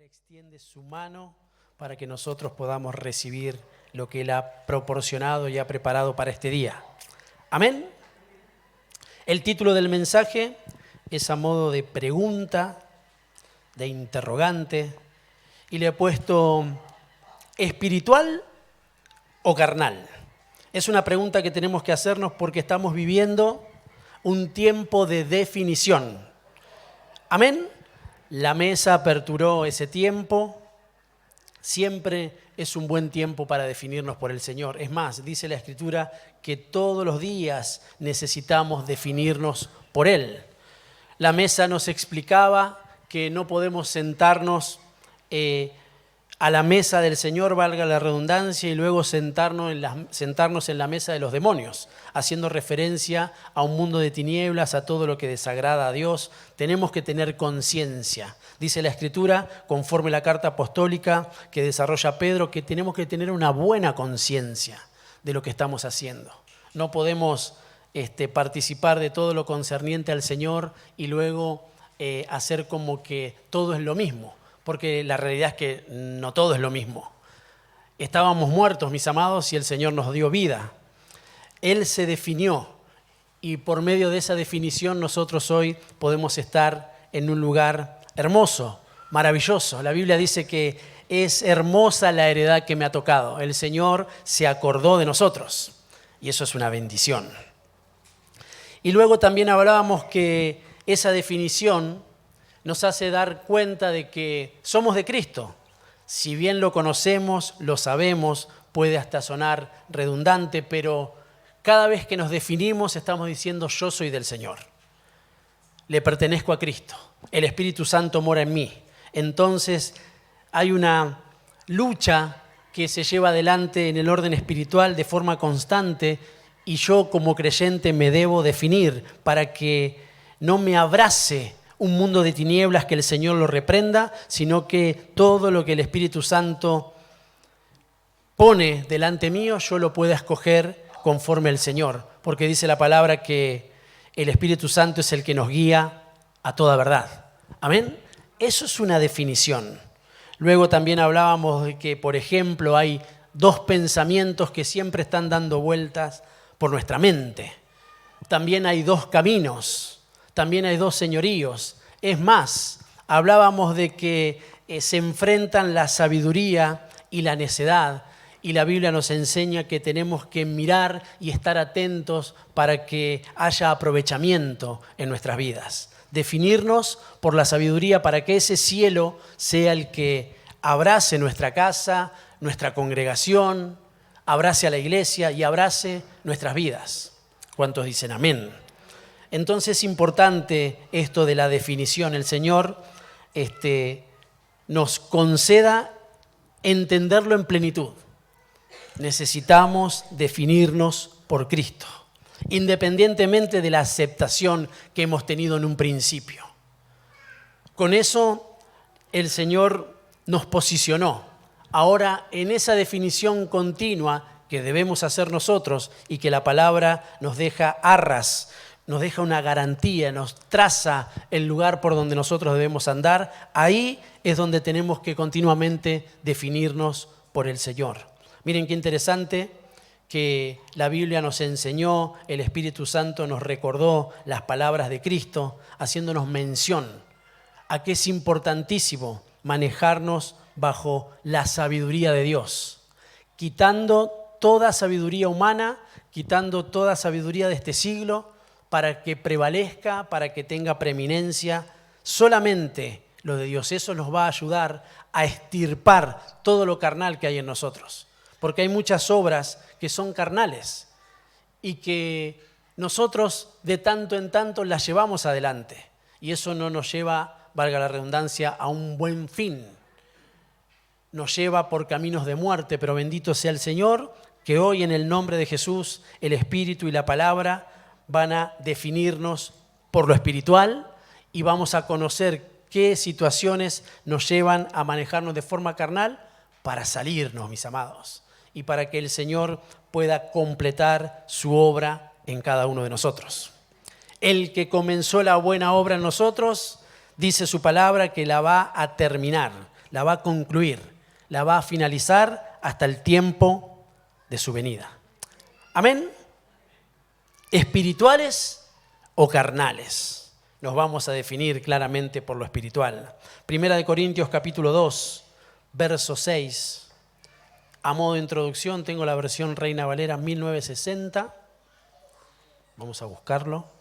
extiende su mano para que nosotros podamos recibir lo que Él ha proporcionado y ha preparado para este día. Amén. El título del mensaje es a modo de pregunta, de interrogante, y le he puesto ¿espiritual o carnal? Es una pregunta que tenemos que hacernos porque estamos viviendo un tiempo de definición. Amén. La mesa aperturó ese tiempo. Siempre es un buen tiempo para definirnos por el Señor. Es más, dice la Escritura que todos los días necesitamos definirnos por Él. La mesa nos explicaba que no podemos sentarnos a la mesa del Señor, valga la redundancia, y luego sentarnos en la mesa de los demonios, haciendo referencia a un mundo de tinieblas, a todo lo que desagrada a Dios. Tenemos que tener conciencia. Dice la Escritura, conforme la carta apostólica que desarrolla Pedro, que tenemos que tener una buena conciencia de lo que estamos haciendo. No podemos participar de todo lo concerniente al Señor y luego hacer como que todo es lo mismo. Porque la realidad es que no todo es lo mismo. Estábamos muertos, mis amados, y el Señor nos dio vida. Él se definió y por medio de esa definición nosotros hoy podemos estar en un lugar hermoso, maravilloso. La Biblia dice que es hermosa la heredad que me ha tocado. El Señor se acordó de nosotros y eso es una bendición. Y luego también hablábamos que esa definición nos hace dar cuenta de que somos de Cristo. Si bien lo conocemos, lo sabemos, puede hasta sonar redundante, pero cada vez que nos definimos estamos diciendo yo soy del Señor. Le pertenezco a Cristo. El Espíritu Santo mora en mí. Entonces hay una lucha que se lleva adelante en el orden espiritual de forma constante y yo como creyente me debo definir para que no me abrace un mundo de tinieblas, que el Señor lo reprenda, sino que todo lo que el Espíritu Santo pone delante mío, yo lo pueda escoger conforme al Señor. Porque dice la palabra que el Espíritu Santo es el que nos guía a toda verdad. ¿Amén? Eso es una definición. Luego también hablábamos de que, por ejemplo, hay dos pensamientos que siempre están dando vueltas por nuestra mente. También hay dos caminos. También hay dos señoríos. Es más, hablábamos de que se enfrentan la sabiduría y la necedad. Y la Biblia nos enseña que tenemos que mirar y estar atentos para que haya aprovechamiento en nuestras vidas. Definirnos por la sabiduría para que ese cielo sea el que abrace nuestra casa, nuestra congregación, abrace a la iglesia y abrace nuestras vidas. ¿Cuántos dicen amén? Entonces es importante esto de la definición. El Señor nos conceda entenderlo en plenitud. Necesitamos definirnos por Cristo, independientemente de la aceptación que hemos tenido en un principio. Con eso el Señor nos posicionó. Ahora, en esa definición continua que debemos hacer nosotros y que la palabra nos deja arras, nos deja una garantía, nos traza el lugar por donde nosotros debemos andar, ahí es donde tenemos que continuamente definirnos por el Señor. Miren qué interesante que la Biblia nos enseñó, el Espíritu Santo nos recordó las palabras de Cristo, haciéndonos mención a que es importantísimo manejarnos bajo la sabiduría de Dios, quitando toda sabiduría humana, quitando toda sabiduría de este siglo, para que prevalezca, para que tenga preeminencia solamente lo de Dios. Eso nos va a ayudar a extirpar todo lo carnal que hay en nosotros. Porque hay muchas obras que son carnales y que nosotros de tanto en tanto las llevamos adelante. Y eso no nos lleva, valga la redundancia, a un buen fin. Nos lleva por caminos de muerte, pero bendito sea el Señor, que hoy en el nombre de Jesús, el Espíritu y la Palabra van a definirnos por lo espiritual y vamos a conocer qué situaciones nos llevan a manejarnos de forma carnal para salirnos, mis amados, y para que el Señor pueda completar su obra en cada uno de nosotros. El que comenzó la buena obra en nosotros, dice su palabra que la va a terminar. la va a concluir, la va a finalizar hasta el tiempo de su venida. Amén. ¿Espirituales o carnales? Nos vamos a definir claramente por lo espiritual. Primera de Corintios capítulo 2, verso 6. A modo de introducción tengo la versión Reina Valera 1960. Vamos a buscarlo.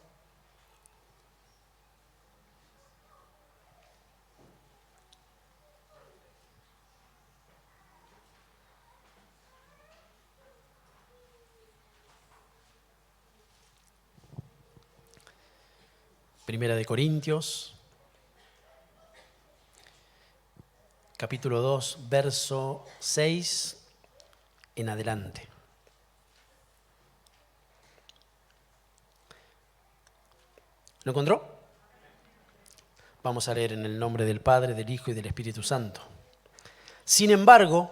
Primera de Corintios, capítulo 2, verso 6 en adelante. ¿Lo encontró? Vamos a leer en el nombre del Padre, del Hijo y del Espíritu Santo. Sin embargo,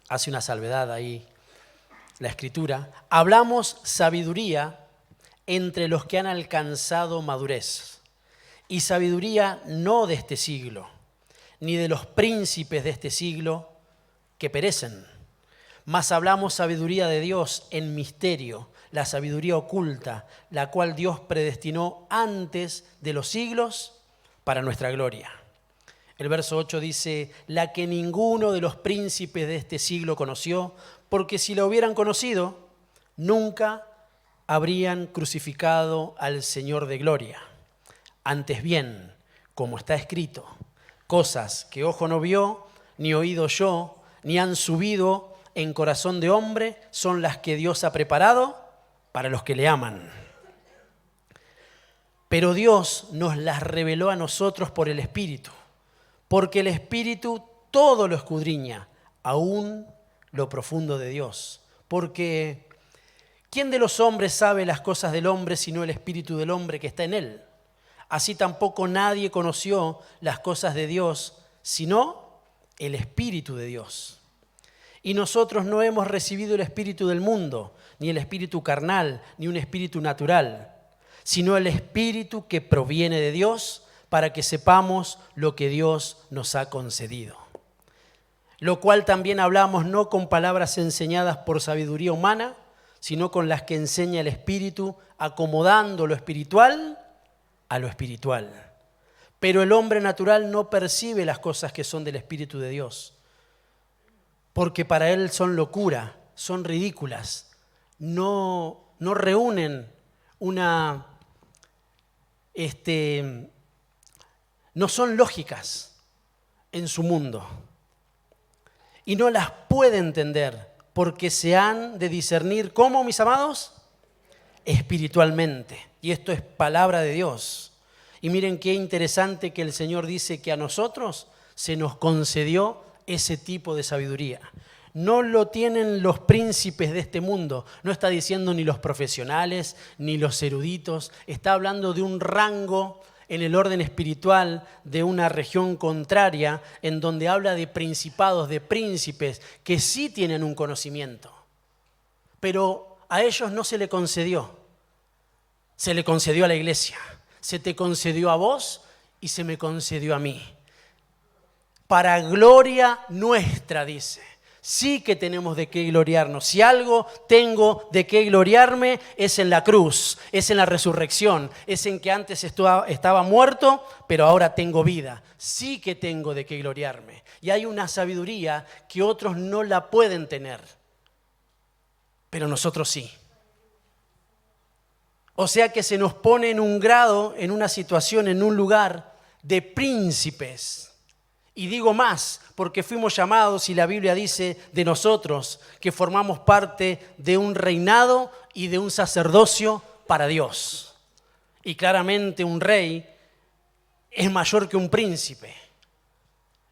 hace una salvedad ahí la Escritura, hablamos sabiduría entre los que han alcanzado madurez, y sabiduría no de este siglo, ni de los príncipes de este siglo que perecen, mas hablamos sabiduría de Dios en misterio, la sabiduría oculta, la cual Dios predestinó antes de los siglos para nuestra gloria. El verso 8 dice, la que ninguno de los príncipes de este siglo conoció, porque si la hubieran conocido, nunca habrían crucificado al Señor de gloria. Antes bien, como está escrito, cosas que ojo no vio, ni oído oyó, ni han subido en corazón de hombre, son las que Dios ha preparado para los que le aman. Pero Dios nos las reveló a nosotros por el Espíritu, porque el Espíritu todo lo escudriña, aún lo profundo de Dios. Porque ¿quién de los hombres sabe las cosas del hombre sino el espíritu del hombre que está en él? Así tampoco nadie conoció las cosas de Dios sino el Espíritu de Dios. Y nosotros no hemos recibido el espíritu del mundo, ni el espíritu carnal, ni un espíritu natural, sino el Espíritu que proviene de Dios, para que sepamos lo que Dios nos ha concedido. Lo cual también hablamos no con palabras enseñadas por sabiduría humana, sino con las que enseña el Espíritu, acomodando lo espiritual a lo espiritual. Pero el hombre natural no percibe las cosas que son del Espíritu de Dios, porque para él son locura, son ridículas, no reúnen no son lógicas en su mundo y no las puede entender, porque se han de discernir, ¿cómo, mis amados? Espiritualmente. Y esto es palabra de Dios. Y miren qué interesante que el Señor dice que a nosotros se nos concedió ese tipo de sabiduría. No lo tienen los príncipes de este mundo. No está diciendo ni los profesionales, ni los eruditos. Está hablando de un rango en el orden espiritual de una región contraria, en donde habla de principados, de príncipes, que sí tienen un conocimiento. Pero a ellos no se le concedió. Se le concedió a la iglesia. Se te concedió a vos y se me concedió a mí. Para gloria nuestra, dice. Sí que tenemos de qué gloriarnos. Si algo tengo de qué gloriarme es en la cruz, es en la resurrección, es en que antes estaba muerto, pero ahora tengo vida. Sí que tengo de qué gloriarme. Y hay una sabiduría que otros no la pueden tener, pero nosotros sí. O sea que se nos pone en un grado, en una situación, en un lugar de príncipes. Y digo más, porque fuimos llamados, y la Biblia dice de nosotros, que formamos parte de un reinado y de un sacerdocio para Dios. Y claramente un rey es mayor que un príncipe.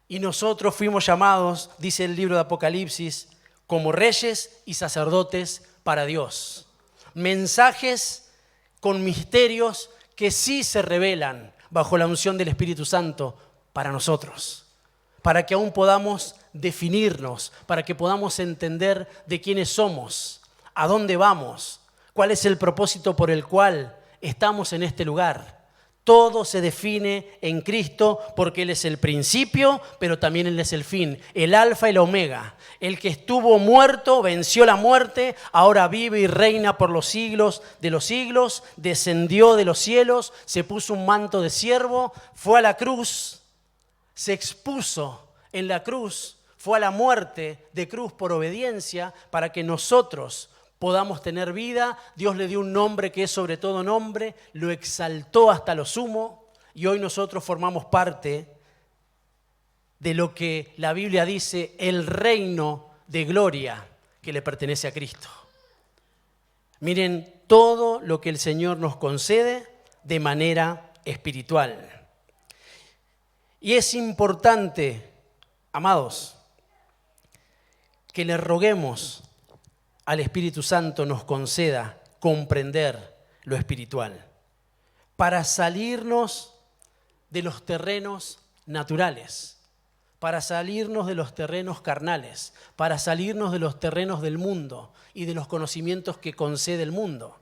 Y nosotros fuimos llamados, dice el libro de Apocalipsis, como reyes y sacerdotes para Dios. Mensajes con misterios que sí se revelan bajo la unción del Espíritu Santo para nosotros. Para que aún podamos definirnos, para que podamos entender de quiénes somos, a dónde vamos, cuál es el propósito por el cual estamos en este lugar. Todo se define en Cristo porque Él es el principio, pero también Él es el fin, el alfa y la omega. El que estuvo muerto, venció la muerte, ahora vive y reina por los siglos de los siglos, descendió de los cielos, se puso un manto de siervo, fue a la cruz, se expuso en la cruz, fue a la muerte de cruz por obediencia para que nosotros podamos tener vida. Dios le dio un nombre que es sobre todo nombre, lo exaltó hasta lo sumo y hoy nosotros formamos parte de lo que la Biblia dice, el reino de gloria que le pertenece a Cristo. Miren todo lo que el Señor nos concede de manera espiritual. Y es importante, amados, que le roguemos al Espíritu Santo nos conceda comprender lo espiritual para salirnos de los terrenos naturales, para salirnos de los terrenos carnales, para salirnos de los terrenos del mundo y de los conocimientos que concede el mundo.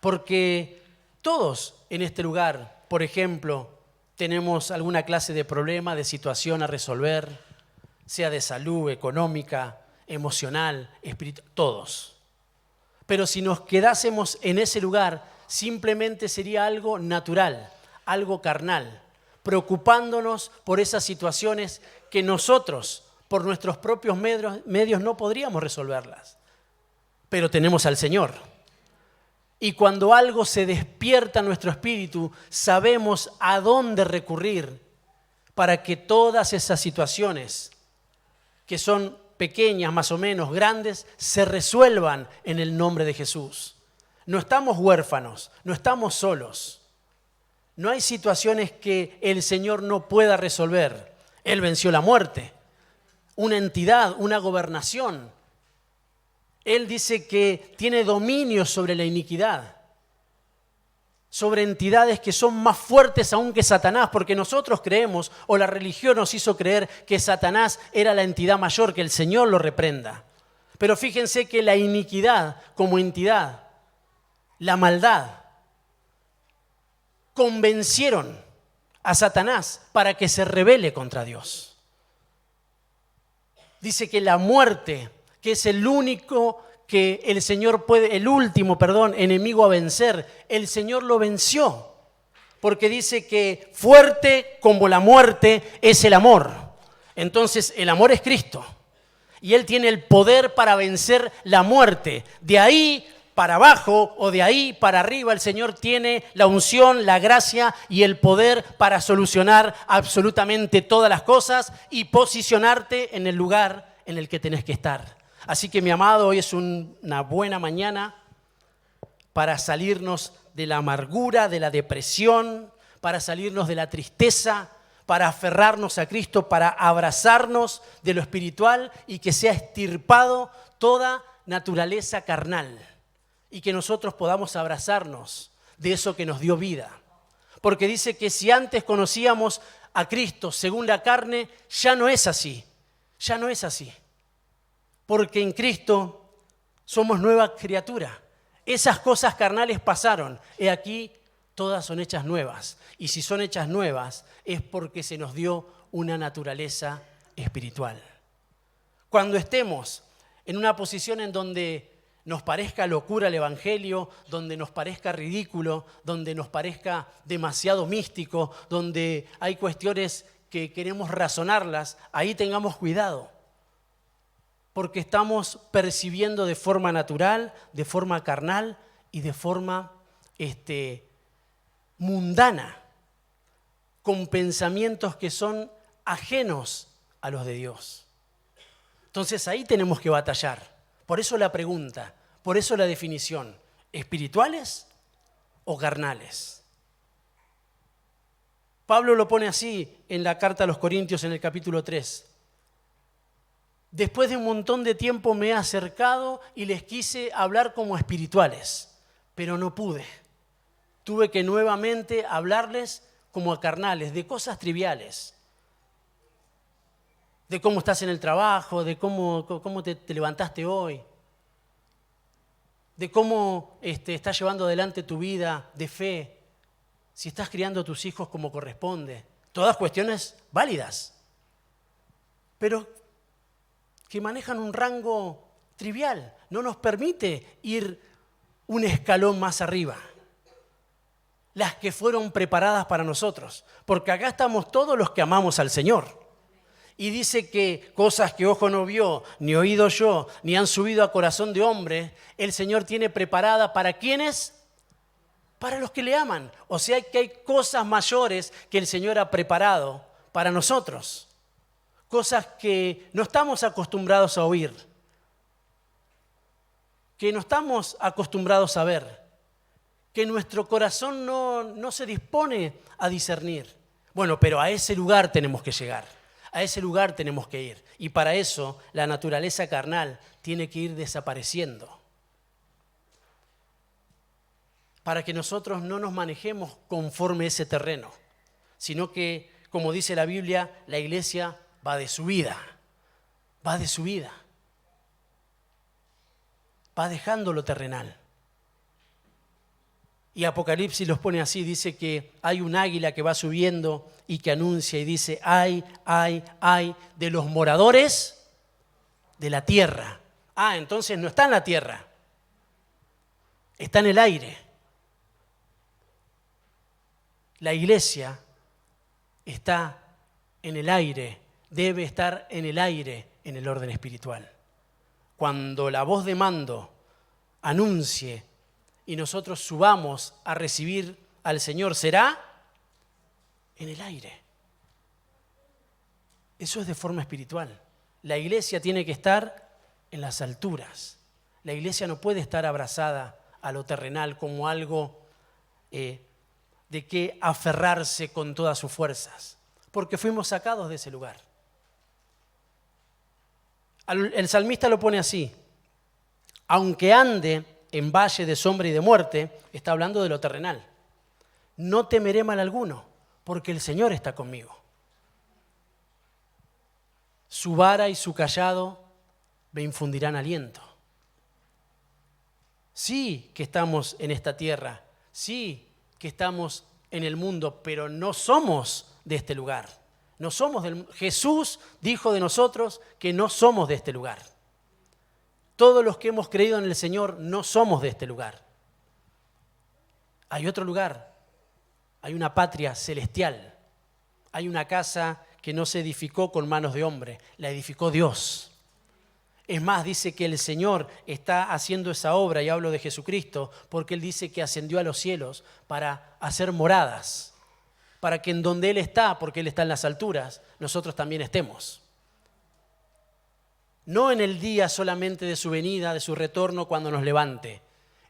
Porque todos en este lugar, por ejemplo, tenemos alguna clase de problema, de situación a resolver, sea de salud, económica, emocional, espiritual, todos. Pero si nos quedásemos en ese lugar, simplemente sería algo natural, algo carnal, preocupándonos por esas situaciones que nosotros, por nuestros propios medios, no podríamos resolverlas. Pero tenemos al Señor. Y cuando algo se despierta en nuestro espíritu, sabemos a dónde recurrir para que todas esas situaciones que son pequeñas, más o menos grandes, se resuelvan en el nombre de Jesús. No estamos huérfanos, no estamos solos. No hay situaciones que el Señor no pueda resolver. Él venció la muerte, una entidad, una gobernación. Él dice que tiene dominio sobre la iniquidad, sobre entidades que son más fuertes aún que Satanás, porque nosotros creemos, o la religión nos hizo creer que Satanás era la entidad mayor, que el Señor lo reprenda. Pero fíjense que la iniquidad como entidad, la maldad, convencieron a Satanás para que se rebele contra Dios. Dice que la muerte, que es el único que el Señor puede, el último, enemigo a vencer, el Señor lo venció. Porque dice que fuerte como la muerte es el amor. Entonces el amor es Cristo. Y Él tiene el poder para vencer la muerte. De ahí para abajo o de ahí para arriba, el Señor tiene la unción, la gracia y el poder para solucionar absolutamente todas las cosas y posicionarte en el lugar en el que tenés que estar. Así que, mi amado, hoy es una buena mañana para salirnos de la amargura, de la depresión, para salirnos de la tristeza, para aferrarnos a Cristo, para abrazarnos de lo espiritual y que sea extirpado toda naturaleza carnal y que nosotros podamos abrazarnos de eso que nos dio vida. Porque dice que si antes conocíamos a Cristo según la carne, ya no es así, ya no es así. Porque en Cristo somos nueva criatura. Esas cosas carnales pasaron. He aquí, todas son hechas nuevas. Y si son hechas nuevas, es porque se nos dio una naturaleza espiritual. Cuando estemos en una posición en donde nos parezca locura el Evangelio, donde nos parezca ridículo, donde nos parezca demasiado místico, donde hay cuestiones que queremos razonarlas, ahí tengamos cuidado. Porque estamos percibiendo de forma natural, de forma carnal y de forma mundana, con pensamientos que son ajenos a los de Dios. Entonces ahí tenemos que batallar. Por eso la pregunta, por eso la definición, ¿espirituales o carnales? Pablo lo pone así en la carta a los Corintios en el capítulo 3. Después de un montón de tiempo me he acercado y les quise hablar como espirituales, pero no pude. Tuve que nuevamente hablarles como a carnales, de cosas triviales. De cómo estás en el trabajo, de cómo te levantaste hoy, de cómo estás llevando adelante tu vida de fe. si estás criando a tus hijos como corresponde. Todas cuestiones válidas, pero que manejan un rango trivial. No nos permite ir un escalón más arriba. Las que fueron preparadas para nosotros. Porque acá estamos todos los que amamos al Señor. Y dice que cosas que ojo no vio, ni oído yo, ni han subido a corazón de hombre, el Señor tiene preparada ¿para quiénes? Para los que le aman. O sea que hay cosas mayores que el Señor ha preparado para nosotros. Cosas que no estamos acostumbrados a oír. Que no estamos acostumbrados a ver. Que nuestro corazón no se dispone a discernir. Bueno, pero a ese lugar tenemos que llegar. A ese lugar tenemos que ir. Y para eso la naturaleza carnal tiene que ir desapareciendo. Para que nosotros no nos manejemos conforme a ese terreno, sino que, como dice la Biblia, la iglesia va de subida, va de subida, va dejando lo terrenal. Y Apocalipsis los pone así, dice que hay un águila que va subiendo y que anuncia y dice, ay de los moradores de la tierra. Ah, entonces no está en la tierra, está en el aire. La iglesia está en el aire, debe estar en el aire en el orden espiritual. Cuando la voz de mando anuncie y nosotros subamos a recibir al Señor, será en el aire. Eso es de forma espiritual. La iglesia tiene que estar en las alturas. La iglesia no puede estar abrazada a lo terrenal como algo de que aferrarse con todas sus fuerzas, porque fuimos sacados de ese lugar. El salmista lo pone así, aunque ande en valle de sombra y de muerte, está hablando de lo terrenal, no temeré mal alguno, porque el Señor está conmigo. Su vara y su cayado me infundirán aliento. Sí que estamos en esta tierra, sí que estamos en el mundo, pero no somos de este lugar. No somos Jesús dijo de nosotros que no somos de este lugar. Todos los que hemos creído en el Señor no somos de este lugar. Hay otro lugar, hay una patria celestial, hay una casa que no se edificó con manos de hombre, la edificó Dios. Es más, dice que el Señor está haciendo esa obra, y hablo de Jesucristo, porque Él dice que ascendió a los cielos para hacer moradas, para que en donde Él está, porque Él está en las alturas, nosotros también estemos. No en el día solamente de su venida, de su retorno, cuando nos levante.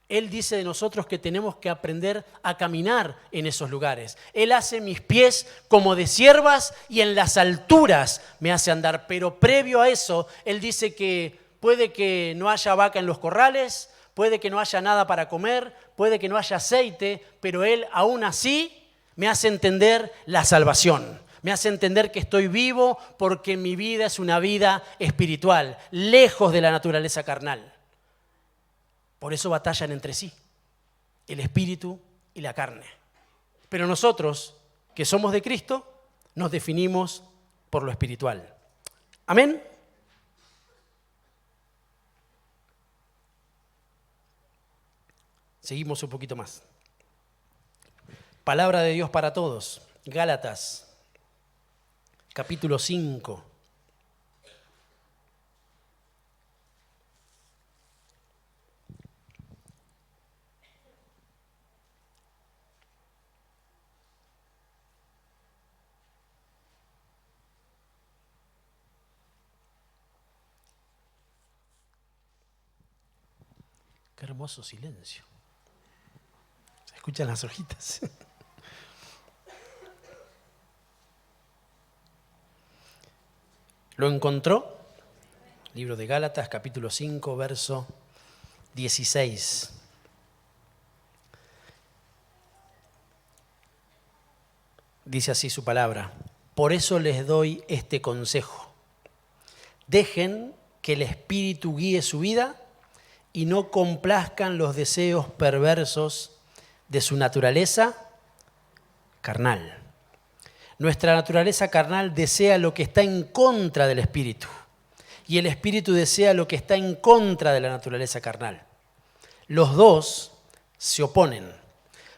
Él dice de nosotros que tenemos que aprender a caminar en esos lugares. Él hace mis pies como de ciervas y en las alturas me hace andar. Pero previo a eso, Él dice que puede que no haya vaca en los corrales, puede que no haya nada para comer, puede que no haya aceite, pero Él aún así me hace entender la salvación. Me hace entender que estoy vivo porque mi vida es una vida espiritual, lejos de la naturaleza carnal. Por eso batallan entre sí, el espíritu y la carne. Pero nosotros, que somos de Cristo, nos definimos por lo espiritual. ¿Amén? Seguimos un poquito más. Palabra de Dios para todos. Gálatas, capítulo 5. Qué hermoso silencio. Se escuchan las hojitas. ¿Lo encontró? Libro de Gálatas, capítulo 5, verso 16. Dice así su palabra. Por eso les doy este consejo. Dejen que el Espíritu guíe su vida y no complazcan los deseos perversos de su naturaleza, carnal. Nuestra naturaleza carnal desea lo que está en contra del espíritu y el espíritu desea lo que está en contra de la naturaleza carnal. Los dos se oponen.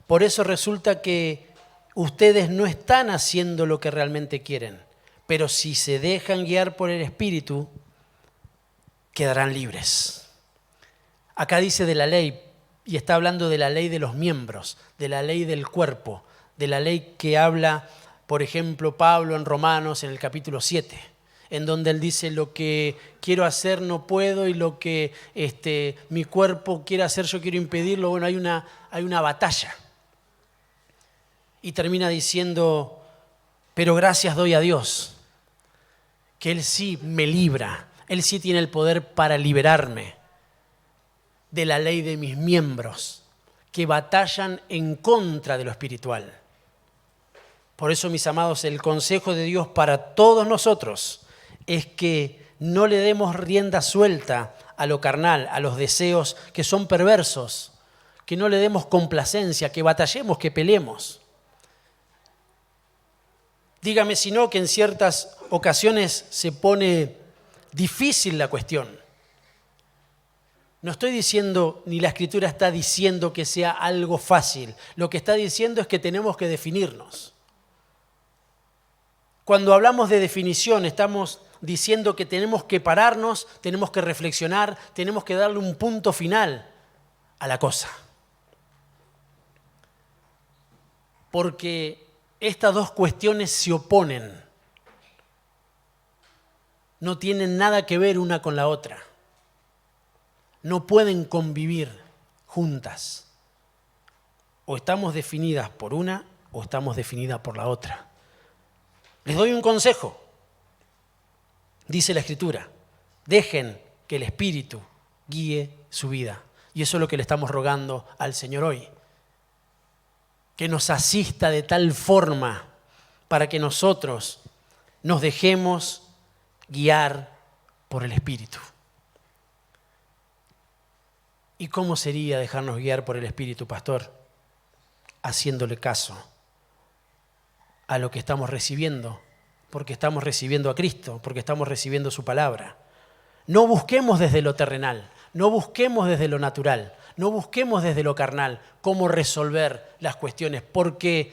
Por eso resulta que ustedes no están haciendo lo que realmente quieren, pero si se dejan guiar por el espíritu, quedarán libres. Acá dice de la ley, y está hablando de la ley de los miembros, de la ley del cuerpo, de la ley que habla, por ejemplo, Pablo en Romanos en el capítulo 7, en donde él dice lo que quiero hacer no puedo y lo que mi cuerpo quiere hacer yo quiero impedirlo. Bueno, hay una batalla. Y termina diciendo, pero gracias doy a Dios, que Él sí me libra, Él sí tiene el poder para liberarme de la ley de mis miembros que batallan en contra de lo espiritual. Por eso, mis amados, el consejo de Dios para todos nosotros es que no le demos rienda suelta a lo carnal, a los deseos que son perversos, que no le demos complacencia, que batallemos, que peleemos. Dígame si no que en ciertas ocasiones se pone difícil la cuestión. No estoy diciendo, ni la Escritura está diciendo que sea algo fácil. Lo que está diciendo es que tenemos que definirnos. Cuando hablamos de definición, estamos diciendo que tenemos que pararnos, tenemos que reflexionar, tenemos que darle un punto final a la cosa. Porque estas dos cuestiones se oponen. No tienen nada que ver una con la otra. No pueden convivir juntas. O estamos definidas por una o estamos definidas por la otra. Les doy un consejo. Dice la Escritura, dejen que el Espíritu guíe su vida. Y eso es lo que le estamos rogando al Señor hoy. Que nos asista de tal forma para que nosotros nos dejemos guiar por el Espíritu. ¿Y cómo sería dejarnos guiar por el Espíritu, pastor? Haciéndole caso a lo que estamos recibiendo, porque estamos recibiendo a Cristo, porque estamos recibiendo su palabra. No busquemos desde lo terrenal, no busquemos desde lo natural, no busquemos desde lo carnal cómo resolver las cuestiones, porque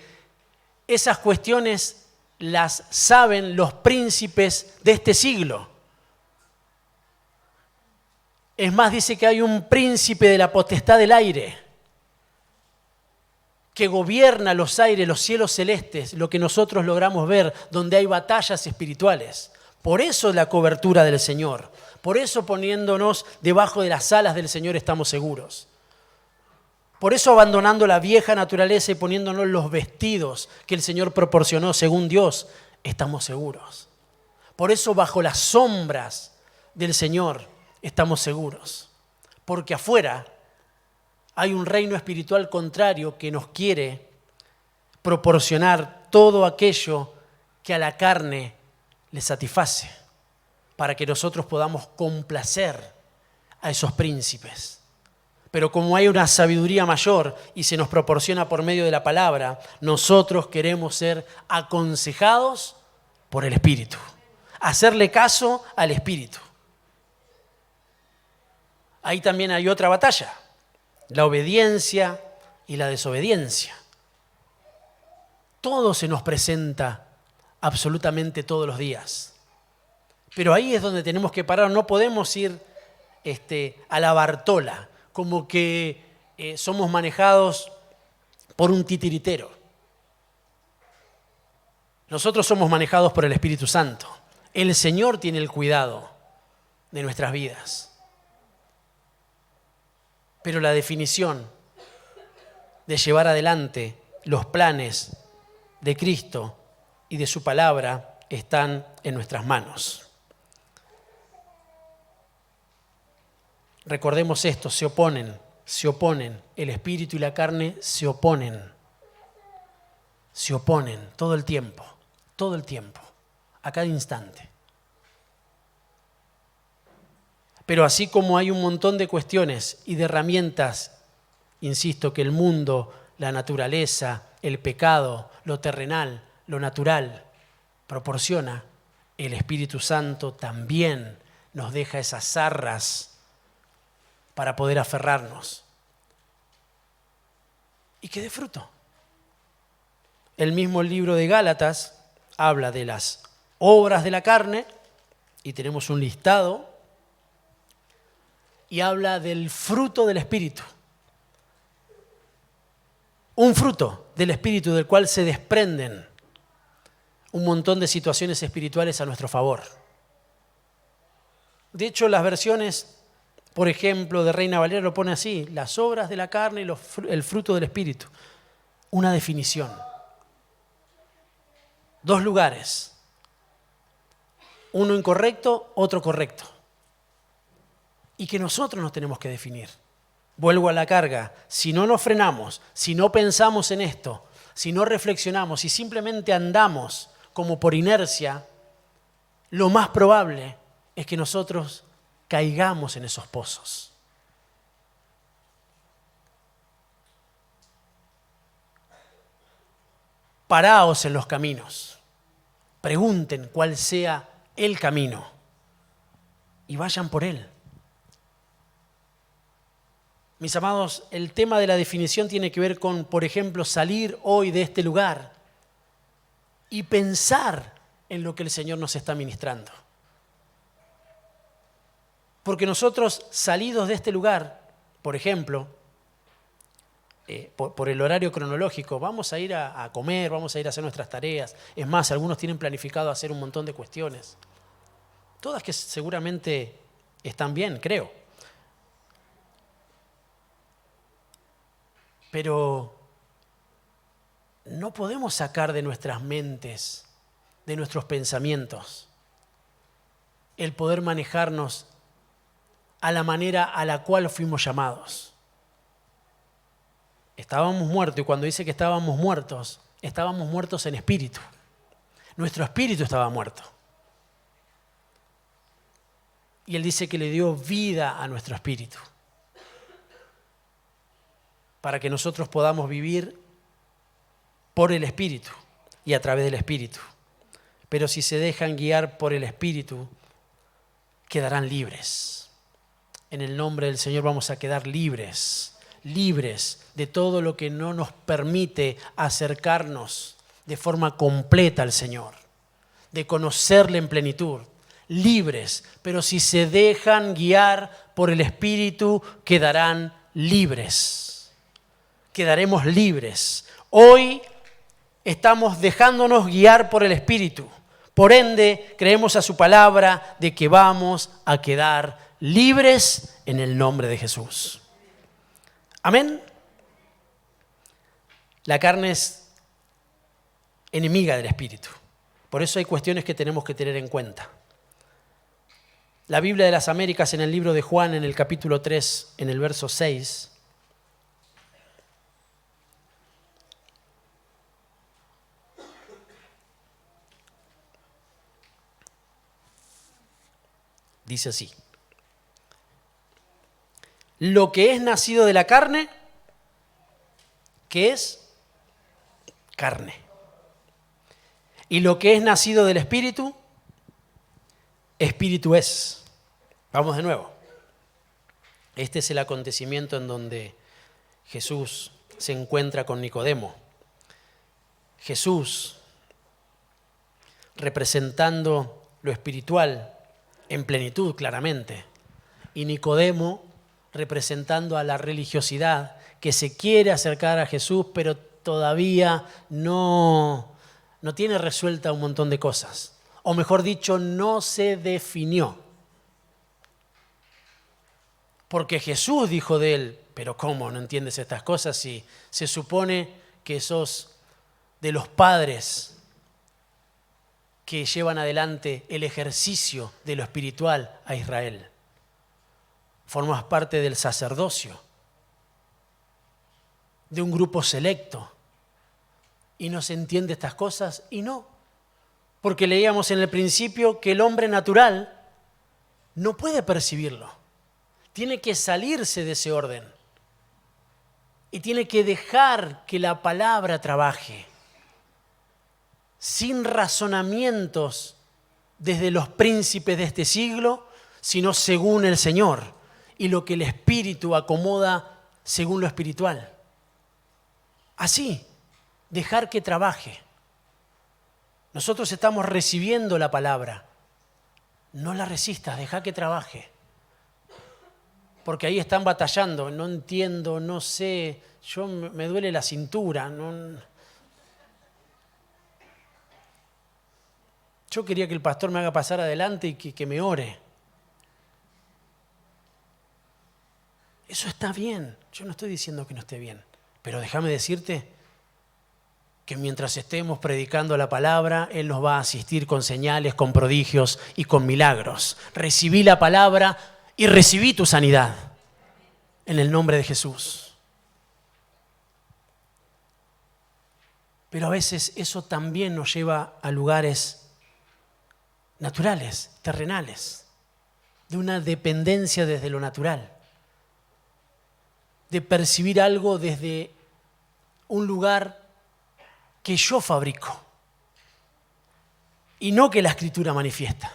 esas cuestiones las saben los príncipes de este siglo. Es más, dice que hay un príncipe de la potestad del aire que gobierna los aires, los cielos celestes, lo que nosotros logramos ver, donde hay batallas espirituales. Por eso la cobertura del Señor, por eso poniéndonos debajo de las alas del Señor estamos seguros. Por eso abandonando la vieja naturaleza y poniéndonos los vestidos que el Señor proporcionó según Dios, estamos seguros. Por eso bajo las sombras del Señor estamos seguros. Porque afuera hay un reino espiritual contrario que nos quiere proporcionar todo aquello que a la carne le satisface, para que nosotros podamos complacer a esos príncipes. Pero como hay una sabiduría mayor y se nos proporciona por medio de la palabra, nosotros queremos ser aconsejados por el Espíritu, hacerle caso al Espíritu. Ahí también hay otra batalla, la obediencia y la desobediencia. Todo se nos presenta absolutamente todos los días. Pero ahí es donde tenemos que parar, no podemos ir a la Bartola, como que somos manejados por un titiritero. Nosotros somos manejados por el Espíritu Santo. El Señor tiene el cuidado de nuestras vidas. Pero la definición de llevar adelante los planes de Cristo y de su palabra están en nuestras manos. Recordemos esto, se oponen, el espíritu y la carne se oponen todo el tiempo, a cada instante. Pero así como hay un montón de cuestiones y de herramientas, insisto, que el mundo la naturaleza, el pecado, lo terrenal, lo natural, proporciona, el Espíritu Santo también nos deja esas zarras para poder aferrarnos y que dé fruto. El mismo libro de Gálatas habla de las obras de la carne y tenemos un listado y habla del fruto del Espíritu. Un fruto del Espíritu del cual se desprenden un montón de situaciones espirituales a nuestro favor. De hecho, las versiones, por ejemplo, de Reina Valera lo pone así: las obras de la carne y el fruto del Espíritu. Una definición. Dos lugares. Uno incorrecto, otro correcto. Y que nosotros nos tenemos que definir. Vuelvo a la carga. Si no nos frenamos, si no pensamos en esto, si no reflexionamos y simplemente andamos como por inercia, lo más probable es que nosotros caigamos en esos pozos. Paraos en los caminos. Pregunten cuál sea el camino y vayan por él. Mis amados, el tema de la definición tiene que ver con, por ejemplo, salir hoy de este lugar y pensar en lo que el Señor nos está ministrando. Porque nosotros, salidos de este lugar, por ejemplo, por el horario cronológico, vamos a ir a comer, vamos a ir a hacer nuestras tareas. Es más, algunos tienen planificado hacer un montón de cuestiones. Todas que seguramente están bien, creo. Pero no podemos sacar de nuestras mentes, de nuestros pensamientos, el poder manejarnos a la manera a la cual fuimos llamados. Estábamos muertos, y cuando dice que estábamos muertos en espíritu. Nuestro espíritu estaba muerto. Y Él dice que le dio vida a nuestro espíritu, para que nosotros podamos vivir por el Espíritu y a través del Espíritu. Pero si se dejan guiar por el Espíritu, quedarán libres. En el nombre del Señor vamos a quedar libres, libres de todo lo que no nos permite acercarnos de forma completa al Señor, de conocerle en plenitud. Libres, pero si se dejan guiar por el Espíritu, quedarán libres. Quedaremos libres. Hoy estamos dejándonos guiar por el Espíritu. Por ende, creemos a su palabra de que vamos a quedar libres en el nombre de Jesús. Amén. La carne es enemiga del Espíritu. Por eso hay cuestiones que tenemos que tener en cuenta. La Biblia de las Américas, en el libro de Juan, en el capítulo 3, en el verso 6, dice así: lo que es nacido de la carne, ¿qué es? Carne. Y lo que es nacido del Espíritu, Espíritu es. Vamos de nuevo. Este es el acontecimiento en donde Jesús se encuentra con Nicodemo. Jesús, representando lo espiritual en plenitud, claramente, y Nicodemo representando a la religiosidad que se quiere acercar a Jesús, pero todavía no tiene resuelta un montón de cosas. O mejor dicho, no se definió. Porque Jesús dijo de él: pero ¿cómo no entiendes estas cosas si se supone que sos de los padres que llevan adelante el ejercicio de lo espiritual a Israel? Formas parte del sacerdocio, de un grupo selecto, y no se entiende estas cosas. Y no, porque leíamos en el principio que el hombre natural no puede percibirlo, tiene que salirse de ese orden. y tiene que dejar que la palabra trabaje, sin razonamientos desde los príncipes de este siglo, sino según el Señor y lo que el Espíritu acomoda según lo espiritual. Así, dejar que trabaje. Nosotros estamos recibiendo la palabra. No la resistas, deja que trabaje. Porque ahí están batallando. No entiendo, no sé, me duele la cintura. Yo quería que el pastor me haga pasar adelante y que me ore. Eso está bien. Yo no estoy diciendo que no esté bien. Pero déjame decirte que mientras estemos predicando la palabra, Él nos va a asistir con señales, con prodigios y con milagros. Recibí la palabra y recibí tu sanidad. En el nombre de Jesús. Pero a veces eso también nos lleva a lugares naturales, terrenales, de una dependencia desde lo natural, de percibir algo desde un lugar que yo fabrico y no que la Escritura manifiesta.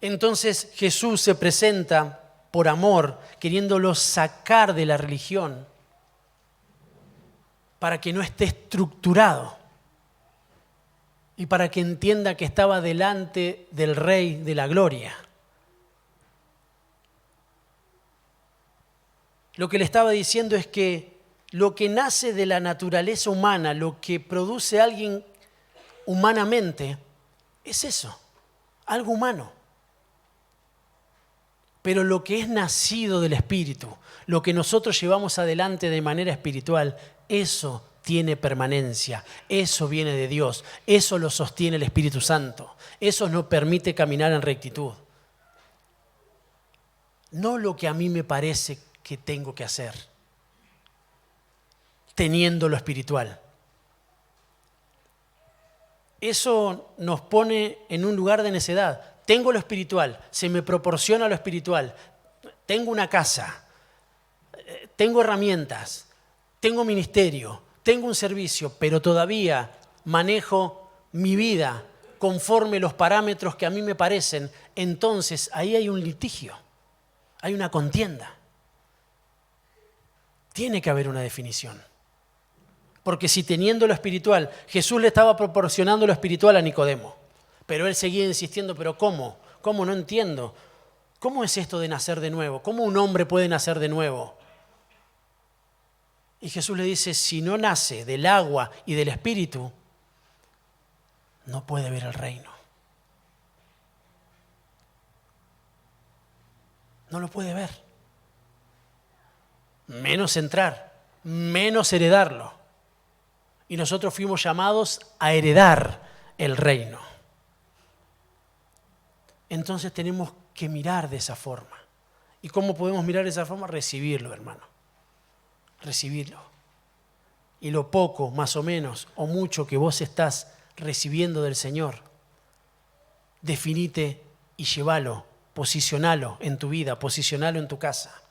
Entonces Jesús se presenta por amor, queriéndolo sacar de la religión para que no esté estructurado y para que entienda que estaba delante del Rey de la Gloria. Lo que le estaba diciendo es que lo que nace de la naturaleza humana, lo que produce a alguien humanamente, es eso, algo humano. Pero lo que es nacido del Espíritu, lo que nosotros llevamos adelante de manera espiritual, eso tiene permanencia, eso viene de Dios, eso lo sostiene el Espíritu Santo, eso nos permite caminar en rectitud. No lo que a mí me parece que tengo que hacer, teniendo lo espiritual. Eso nos pone en un lugar de necedad. Tengo lo espiritual, se me proporciona lo espiritual, tengo una casa, tengo herramientas, tengo ministerio, tengo un servicio, pero todavía manejo mi vida conforme los parámetros que a mí me parecen. Entonces ahí hay un litigio, hay una contienda. Tiene que haber una definición. Porque si teniendo lo espiritual, Jesús le estaba proporcionando lo espiritual a Nicodemo, pero él seguía insistiendo, ¿pero cómo? ¿Cómo? No entiendo. ¿Cómo es esto de nacer de nuevo? ¿Cómo un hombre puede nacer de nuevo? Y Jesús le dice, si no nace del agua y del espíritu, no puede ver el reino. No lo puede ver. Menos entrar, menos heredarlo. Y nosotros fuimos llamados a heredar el reino. Entonces tenemos que mirar de esa forma. ¿Y cómo podemos mirar de esa forma? Recibirlo, hermano. Recibirlo. Y lo poco, más o menos, o mucho que vos estás recibiendo del Señor, definite y llévalo, posicionalo en tu vida, posicionalo en tu casa,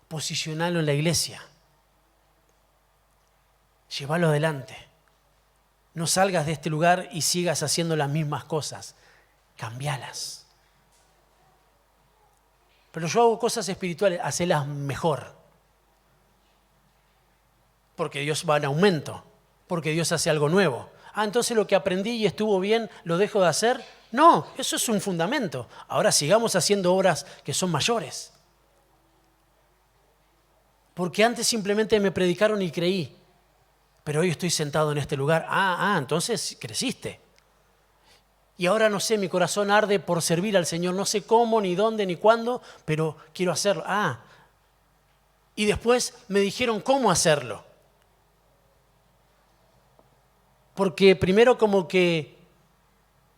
posicionalo en la iglesia. Llévalo adelante. No salgas de este lugar y sigas haciendo las mismas cosas. Cambialas. Pero yo hago cosas espirituales, hacelas mejor. Porque Dios va en aumento, porque Dios hace algo nuevo. Entonces lo que aprendí y estuvo bien, ¿lo dejo de hacer? No, eso es un fundamento. Ahora sigamos haciendo obras que son mayores. Porque antes simplemente me predicaron y creí. Pero hoy estoy sentado en este lugar. Entonces creciste. Y ahora no sé, mi corazón arde por servir al Señor. No sé cómo, ni dónde, ni cuándo, pero quiero hacerlo. Y después me dijeron cómo hacerlo. Porque primero como que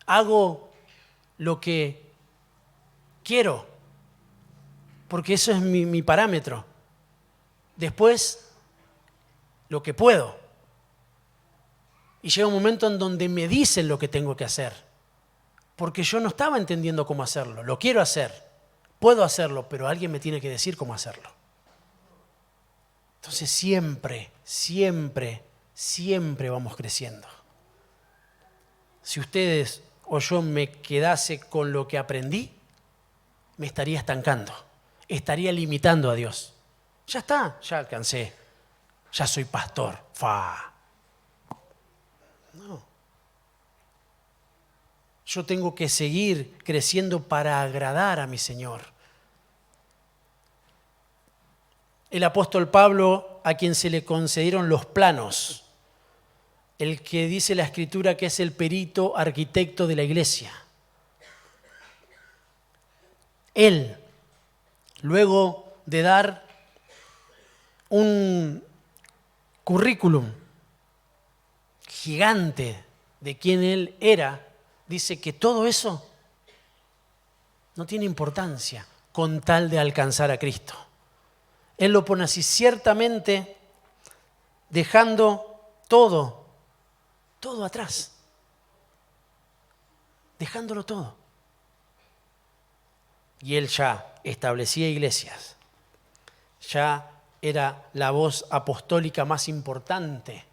hago lo que quiero. Porque eso es mi parámetro. Después, lo que puedo. Y llega un momento en donde me dicen lo que tengo que hacer. Porque yo no estaba entendiendo cómo hacerlo. Lo quiero hacer, puedo hacerlo, pero alguien me tiene que decir cómo hacerlo. Entonces siempre, siempre, siempre vamos creciendo. Si ustedes o yo me quedase con lo que aprendí, me estaría estancando, estaría limitando a Dios. Ya está, ya alcancé, ya soy pastor. No. Yo tengo que seguir creciendo para agradar a mi Señor. El apóstol Pablo, a quien se le concedieron los planos, el que dice la Escritura que es el perito arquitecto de la iglesia. Él, luego de dar un currículum gigante de quién él era, dice que todo eso no tiene importancia con tal de alcanzar a Cristo. Él lo pone así, ciertamente dejando todo atrás, dejándolo todo. Y él ya establecía iglesias, ya era la voz apostólica más importante,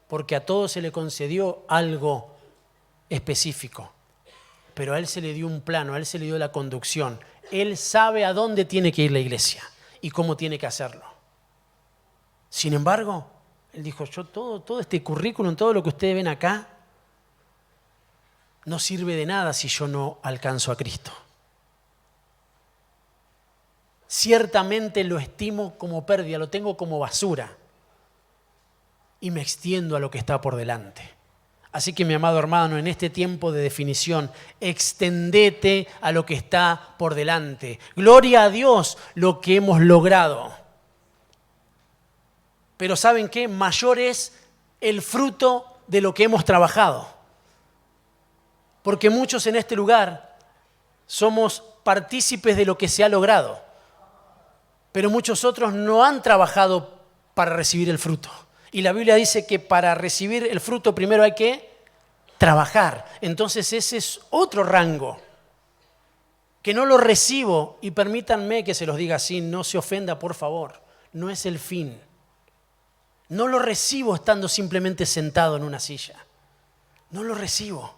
porque a todos se le concedió algo específico, pero a él se le dio un plano, a él se le dio la conducción. Él sabe a dónde tiene que ir la iglesia y cómo tiene que hacerlo. Sin embargo, él dijo, yo todo este currículum, todo lo que ustedes ven acá, no sirve de nada si yo no alcanzo a Cristo. Ciertamente lo estimo como pérdida, lo tengo como basura y me extiendo a lo que está por delante. Así que mi amado hermano, en este tiempo de definición, extendete a lo que está por delante. Gloria a Dios lo que hemos logrado. Pero ¿saben qué? Mayor es el fruto de lo que hemos trabajado. Porque muchos en este lugar somos partícipes de lo que se ha logrado. Pero muchos otros no han trabajado para recibir el fruto. Y la Biblia dice que para recibir el fruto primero hay que trabajar. Entonces ese es otro rango. Que no lo recibo, y permítanme que se los diga así, no se ofenda por favor, no es el fin. No lo recibo estando simplemente sentado en una silla. No lo recibo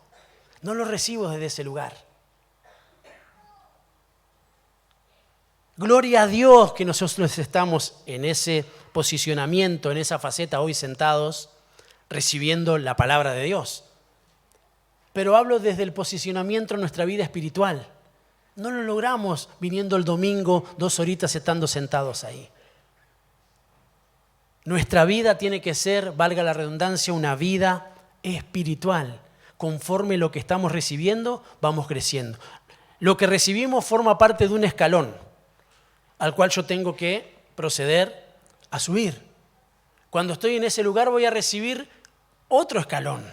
desde ese lugar. Gloria a Dios que nosotros estamos en ese posicionamiento, en esa faceta hoy sentados, recibiendo la palabra de Dios. Pero hablo desde el posicionamiento en nuestra vida espiritual. No lo logramos viniendo el domingo 2 horitas estando sentados ahí. Nuestra vida tiene que ser, valga la redundancia, una vida espiritual. Conforme lo que estamos recibiendo, vamos creciendo. Lo que recibimos forma parte de un escalón al cual yo tengo que proceder a subir. Cuando estoy en ese lugar voy a recibir otro escalón.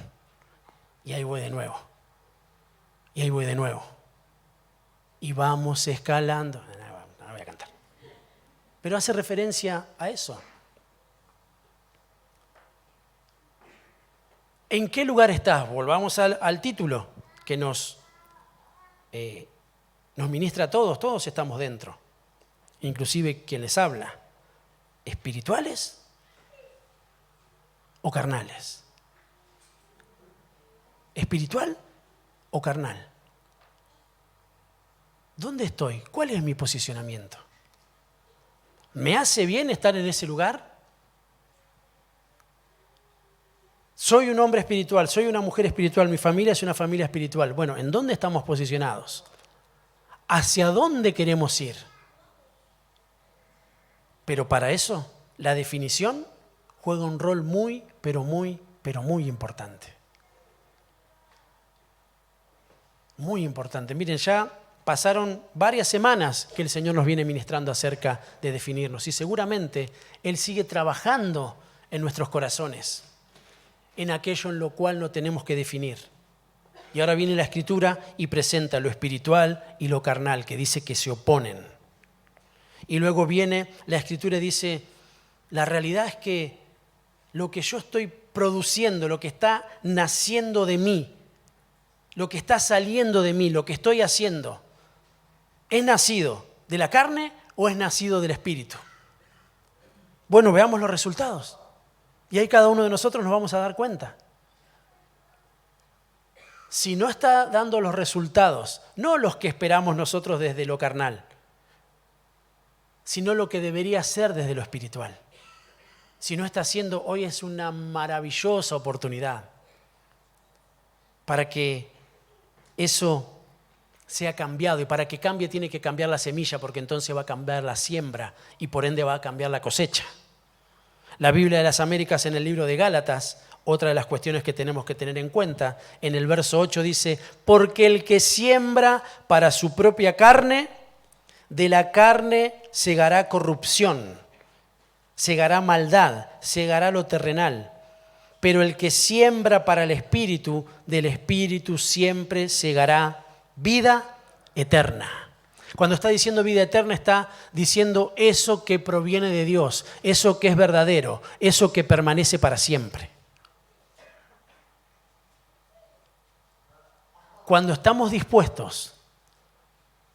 Y ahí voy de nuevo. Y ahí voy de nuevo. Y vamos escalando. No voy a cantar. Pero hace referencia a eso. ¿En qué lugar estás? Volvamos al título que nos ministra a todos. Todos estamos dentro. Inclusive quien les habla. ¿Espirituales o carnales? ¿Espiritual o carnal? ¿Dónde estoy? ¿Cuál es mi posicionamiento? ¿Me hace bien estar en ese lugar? Soy un hombre espiritual, soy una mujer espiritual, mi familia es una familia espiritual. Bueno, ¿en dónde estamos posicionados? ¿Hacia dónde queremos ir? Pero para eso, la definición juega un rol muy, pero muy importante. Muy importante. Miren, ya pasaron varias semanas que el Señor nos viene ministrando acerca de definirnos y seguramente Él sigue trabajando en nuestros corazones, en aquello en lo cual no tenemos que definir. Y ahora viene la Escritura y presenta lo espiritual y lo carnal, que dice que se oponen. Y luego viene la Escritura y dice, la realidad es que lo que yo estoy produciendo, lo que está naciendo de mí, lo que está saliendo de mí, lo que estoy haciendo, ¿es nacido de la carne o es nacido del Espíritu? Bueno, veamos los resultados. Y ahí cada uno de nosotros nos vamos a dar cuenta. Si no está dando los resultados, no los que esperamos nosotros desde lo carnal, sino lo que debería ser desde lo espiritual. Si no está haciendo, hoy es una maravillosa oportunidad para que eso sea cambiado. Y para que cambie tiene que cambiar la semilla, porque entonces va a cambiar la siembra y por ende va a cambiar la cosecha. La Biblia de las Américas en el libro de Gálatas, otra de las cuestiones que tenemos que tener en cuenta, en el verso 8 dice, porque el que siembra para su propia carne, de la carne segará corrupción, segará maldad, segará lo terrenal. Pero el que siembra para el Espíritu, del Espíritu siempre segará vida eterna. Cuando está diciendo vida eterna, está diciendo eso que proviene de Dios, eso que es verdadero, eso que permanece para siempre. Cuando estamos dispuestos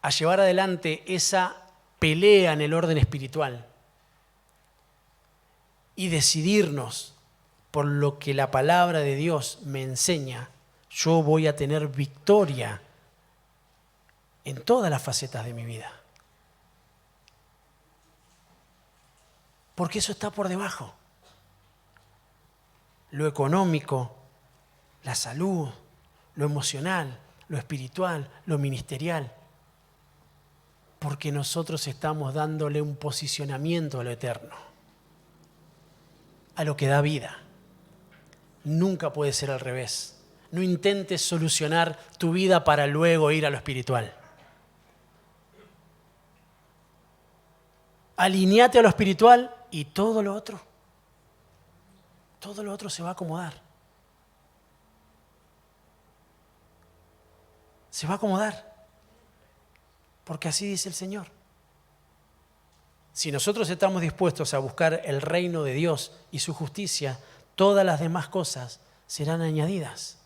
a llevar adelante esa pelea en el orden espiritual y decidirnos por lo que la palabra de Dios me enseña, yo voy a tener victoria en todas las facetas de mi vida. Porque eso está por debajo. Lo económico, la salud, lo emocional, lo espiritual, lo ministerial. Porque nosotros estamos dándole un posicionamiento a lo eterno, a lo que da vida. Nunca puede ser al revés. No intentes solucionar tu vida para luego ir a lo espiritual. Alineate a lo espiritual y todo lo otro se va a acomodar. Se va a acomodar. Porque así dice el Señor. Si nosotros estamos dispuestos a buscar el reino de Dios y su justicia, todas las demás cosas serán añadidas.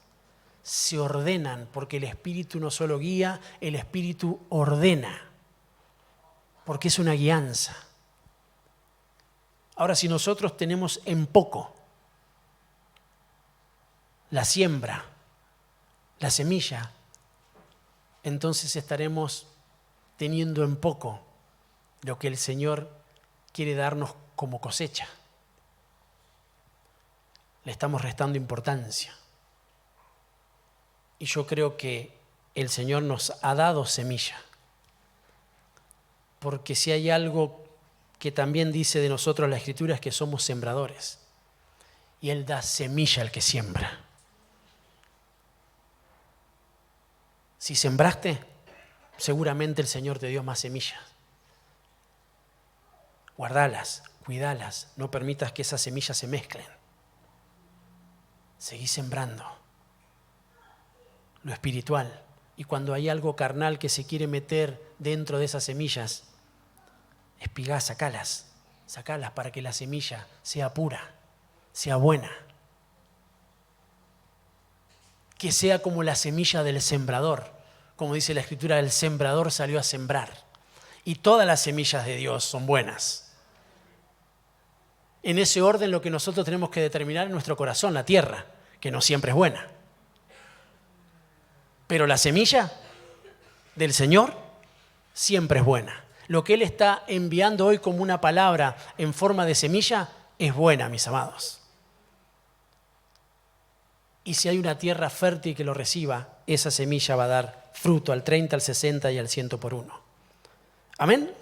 Se ordenan, porque el Espíritu no solo guía, el Espíritu ordena. Porque es una guianza. Ahora, si nosotros tenemos en poco la siembra, la semilla, entonces estaremos teniendo en poco lo que el Señor quiere darnos como cosecha. Le estamos restando importancia. Y yo creo que el Señor nos ha dado semilla. Porque si hay algo que también dice de nosotros la Escritura es que somos sembradores. Y Él da semilla al que siembra. Si sembraste, seguramente el Señor te dio más semillas. Guardalas, cuidalas, no permitas que esas semillas se mezclen. Seguí sembrando lo espiritual. Y cuando hay algo carnal que se quiere meter dentro de esas semillas, espigá, sacalas para que la semilla sea pura, sea buena. Que sea como la semilla del sembrador. Como dice la Escritura, el sembrador salió a sembrar. Y todas las semillas de Dios son buenas. En ese orden lo que nosotros tenemos que determinar en nuestro corazón, la tierra, que no siempre es buena. Pero la semilla del Señor siempre es buena. Lo que Él está enviando hoy como una palabra en forma de semilla es buena, mis amados. Y si hay una tierra fértil que lo reciba, esa semilla va a dar fruto al 30, al 60 y al 100 por uno. ¿Amén?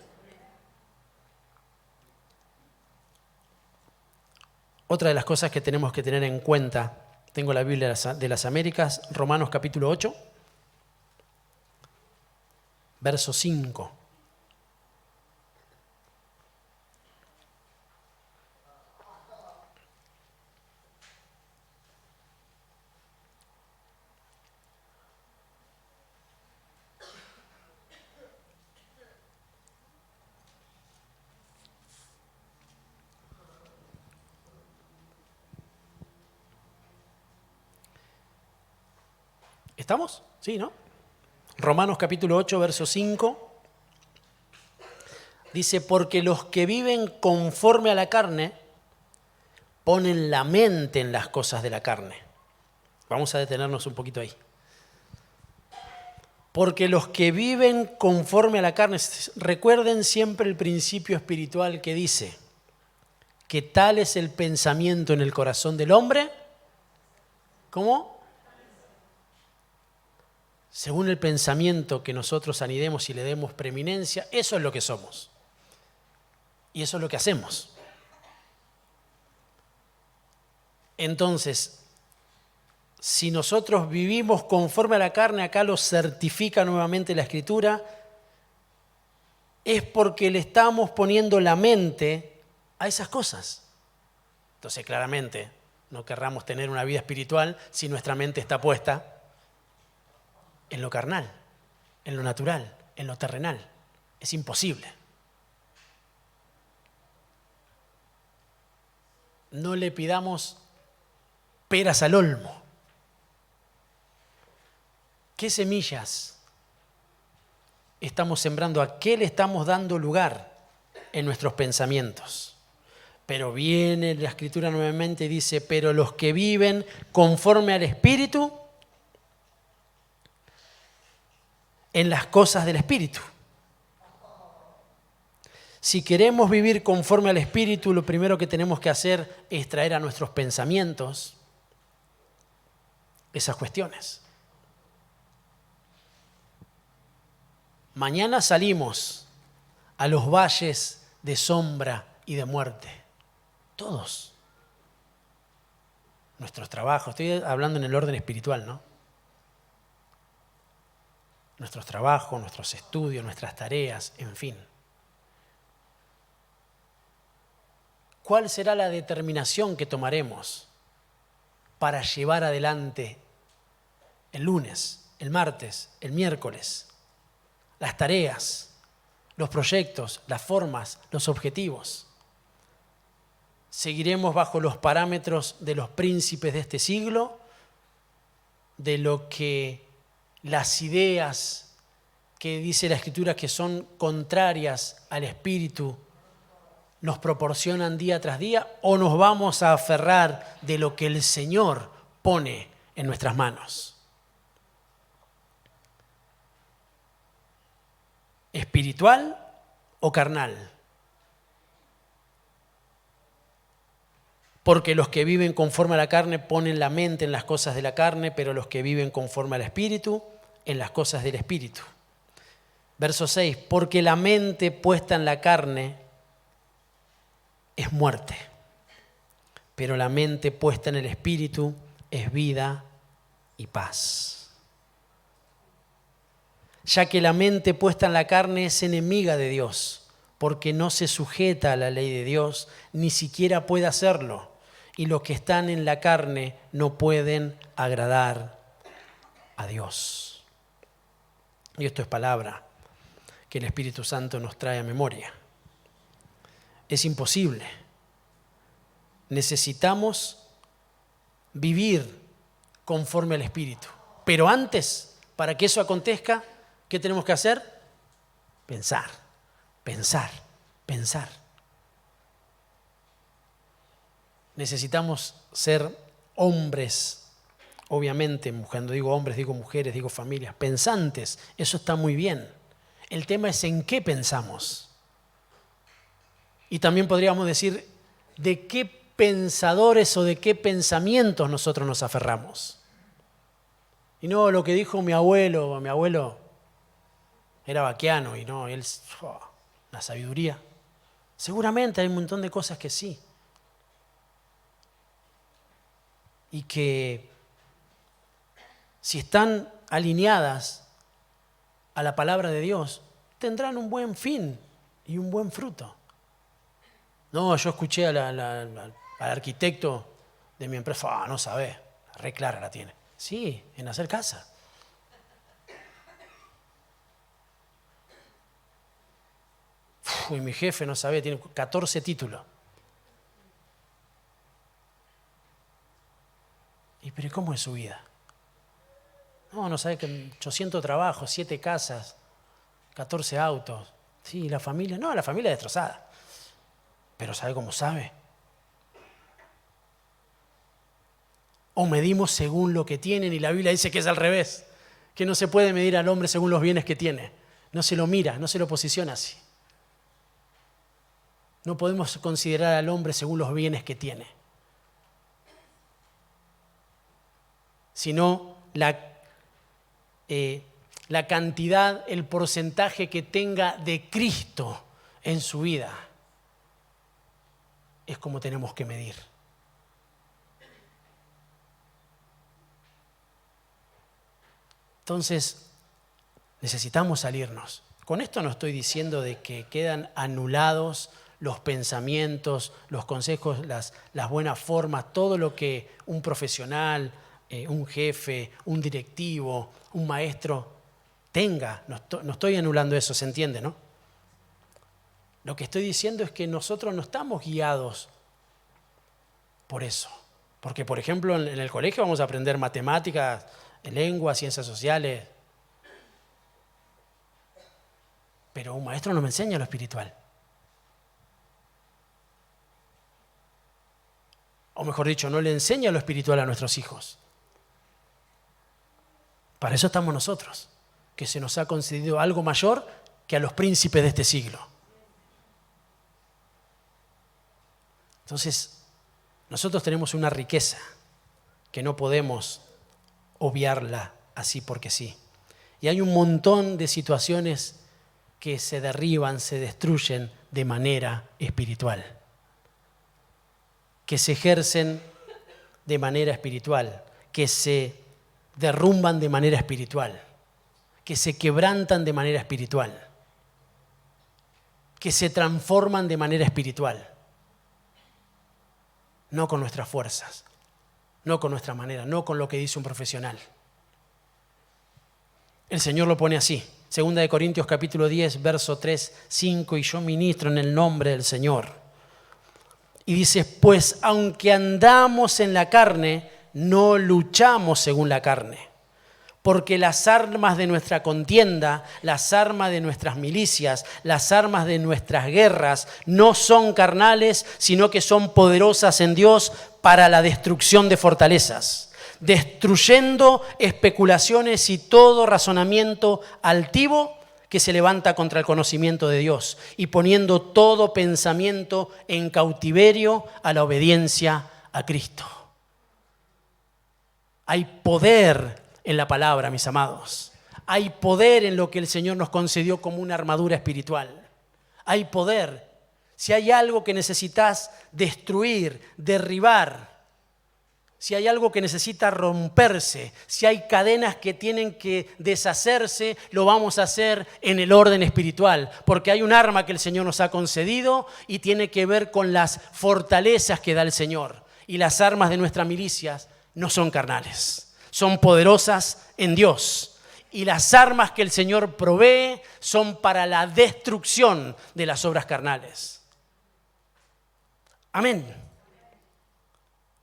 Otra de las cosas que tenemos que tener en cuenta, tengo la Biblia de las Américas, Romanos capítulo 8, verso 5. ¿Estamos? Sí, ¿no? Romanos capítulo 8, verso 5. Dice, porque los que viven conforme a la carne ponen la mente en las cosas de la carne. Vamos a detenernos un poquito ahí. Porque los que viven conforme a la carne, recuerden siempre el principio espiritual que dice que tal es el pensamiento en el corazón del hombre. ¿Cómo? Según el pensamiento que nosotros anidemos y le demos preeminencia, eso es lo que somos. Y eso es lo que hacemos. Entonces, si nosotros vivimos conforme a la carne, acá lo certifica nuevamente la Escritura, es porque le estamos poniendo la mente a esas cosas. Entonces, claramente, no querramos tener una vida espiritual si nuestra mente está puesta en lo carnal, en lo natural, en lo terrenal. Es imposible. No le pidamos peras al olmo. ¿Qué semillas estamos sembrando? ¿A qué le estamos dando lugar en nuestros pensamientos? Pero viene la Escritura nuevamente y dice, pero los que viven conforme al Espíritu, en las cosas del Espíritu. Si queremos vivir conforme al Espíritu, lo primero que tenemos que hacer es traer a nuestros pensamientos esas cuestiones. Mañana salimos a los valles de sombra y de muerte. Todos. Nuestros trabajos, estoy hablando en el orden espiritual, ¿no? Nuestros trabajos, nuestros estudios, nuestras tareas, en fin. ¿Cuál será la determinación que tomaremos para llevar adelante el lunes, el martes, el miércoles? Las tareas, los proyectos, las formas, los objetivos. ¿Seguiremos bajo los parámetros de los príncipes de este siglo? De lo que las ideas que dice la Escritura que son contrarias al Espíritu nos proporcionan día tras día, o nos vamos a aferrar de lo que el Señor pone en nuestras manos? ¿Espiritual o carnal? Porque los que viven conforme a la carne ponen la mente en las cosas de la carne, pero los que viven conforme al Espíritu, en las cosas del Espíritu. Verso 6, porque la mente puesta en la carne es muerte, pero la mente puesta en el Espíritu es vida y paz. Ya que la mente puesta en la carne es enemiga de Dios, porque no se sujeta a la ley de Dios, ni siquiera puede hacerlo, y los que están en la carne no pueden agradar a Dios. Y esto es palabra que el Espíritu Santo nos trae a memoria. Es imposible. Necesitamos vivir conforme al Espíritu. Pero antes, para que eso acontezca, ¿qué tenemos que hacer? Pensar, pensar, pensar. Necesitamos ser hombres, obviamente, cuando digo hombres, digo mujeres, digo familias, pensantes. Eso está muy bien. El tema es en qué pensamos. Y también podríamos decir de qué pensadores o de qué pensamientos nosotros nos aferramos. Y no lo que dijo mi abuelo era vaquiano y no, él, la sabiduría. Seguramente hay un montón de cosas que sí. Y que si están alineadas a la palabra de Dios, tendrán un buen fin y un buen fruto. No, yo escuché al arquitecto de mi empresa, no sabe, re clara la tiene. Sí, en hacer casa. Y mi jefe no sabe, tiene 14 títulos. ¿Y pero cómo es su vida? No sabe que 800 trabajos, 7 casas, 14 autos. Sí, la familia, no, la familia destrozada. Pero ¿sabe cómo sabe? O medimos según lo que tienen y la Biblia dice que es al revés, que no se puede medir al hombre según los bienes que tiene. No se lo mira, no se lo posiciona así. No podemos considerar al hombre según los bienes que tiene, sino la cantidad, el porcentaje que tenga de Cristo en su vida. Es como tenemos que medir. Entonces, necesitamos salirnos. Con esto no estoy diciendo de que quedan anulados los pensamientos, los consejos, las buenas formas, todo lo que un profesional, un jefe, un directivo, un maestro tenga. No estoy anulando eso, ¿se entiende, no? Lo que estoy diciendo es que nosotros no estamos guiados por eso. Porque, por ejemplo, en el colegio vamos a aprender matemáticas, lengua, ciencias sociales. Pero un maestro no me enseña lo espiritual. O mejor dicho, no le enseña lo espiritual a nuestros hijos. Para eso estamos nosotros, que se nos ha concedido algo mayor que a los príncipes de este siglo. Entonces, nosotros tenemos una riqueza que no podemos obviarla así porque sí. Y hay un montón de situaciones que se derriban, se destruyen de manera espiritual, que se ejercen de manera espiritual, que se derrumban de manera espiritual, que se quebrantan de manera espiritual, que se transforman de manera espiritual. No con nuestras fuerzas, no con nuestra manera, no con lo que dice un profesional. El Señor lo pone así. 2 Corintios capítulo 10, verso 3, 5, y yo ministro en el nombre del Señor. Y dice, pues aunque andamos en la carne, no luchamos según la carne. Porque las armas de nuestra contienda, las armas de nuestras milicias, las armas de nuestras guerras, no son carnales, sino que son poderosas en Dios para la destrucción de fortalezas, destruyendo especulaciones y todo razonamiento altivo que se levanta contra el conocimiento de Dios y poniendo todo pensamiento en cautiverio a la obediencia a Cristo. Hay poder en la palabra, mis amados. Hay poder en lo que el Señor nos concedió como una armadura espiritual. Hay poder. Si hay algo que necesitas destruir, derribar, si hay algo que necesita romperse, si hay cadenas que tienen que deshacerse, lo vamos a hacer en el orden espiritual, porque hay un arma que el Señor nos ha concedido y tiene que ver con las fortalezas que da el Señor. Y las armas de nuestras milicias no son carnales, son poderosas en Dios. Y las armas que el Señor provee son para la destrucción de las obras carnales. Amén.